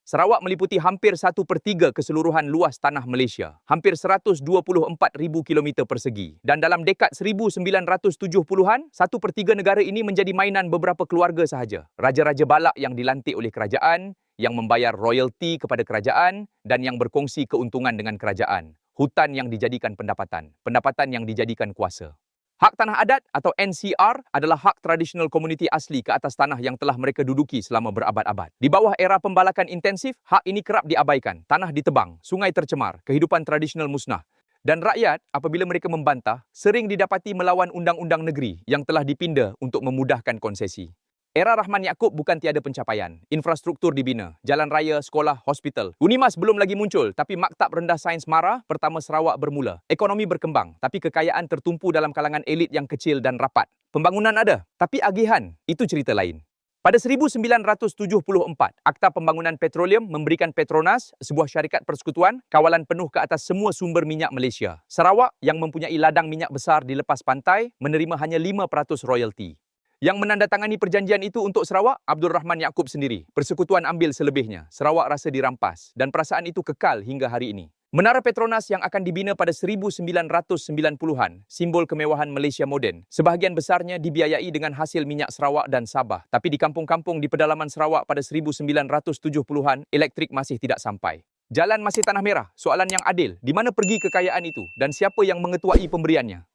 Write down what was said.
Sarawak meliputi hampir 1/3 keseluruhan luas tanah Malaysia, hampir 124,000 kilometer persegi. Dan dalam dekad 1970-an, 1/3 negara ini menjadi mainan beberapa keluarga sahaja. Raja-raja balak yang dilantik oleh kerajaan, yang membayar royalti kepada kerajaan dan yang berkongsi keuntungan dengan kerajaan. Hutan yang dijadikan pendapatan, pendapatan yang dijadikan kuasa. Hak tanah adat atau NCR adalah hak tradisional komuniti asli ke atas tanah yang telah mereka duduki selama berabad-abad. Di bawah era pembalakan intensif, hak ini kerap diabaikan. Tanah ditebang, sungai tercemar, kehidupan tradisional musnah. Dan rakyat, apabila mereka membantah, sering didapati melawan undang-undang negeri yang telah dipinda untuk memudahkan konsesi. Era Rahman Yaakob bukan tiada pencapaian. Infrastruktur dibina, jalan raya, sekolah, hospital. UNIMAS belum lagi muncul, tapi Maktab Rendah Sains MARA pertama Sarawak bermula. Ekonomi berkembang, tapi kekayaan tertumpu dalam kalangan elit yang kecil dan rapat. Pembangunan ada, tapi agihan, itu cerita lain. Pada 1974, Akta Pembangunan Petroleum memberikan Petronas, sebuah syarikat persekutuan, kawalan penuh ke atas semua sumber minyak Malaysia. Sarawak, yang mempunyai ladang minyak besar di lepas pantai, menerima hanya 5% royalti. Yang menandatangani perjanjian itu untuk Sarawak, Abdul Rahman Yaakob sendiri. Persekutuan ambil selebihnya. Sarawak rasa dirampas dan perasaan itu kekal hingga hari ini. Menara Petronas yang akan dibina pada 1990-an, simbol kemewahan Malaysia moden, sebahagian besarnya dibiayai dengan hasil minyak Sarawak dan Sabah. Tapi di kampung-kampung di pedalaman Sarawak pada 1970-an, elektrik masih tidak sampai. Jalan masih tanah merah, soalan yang adil, di mana pergi kekayaan itu dan siapa yang mengetuai pemberiannya?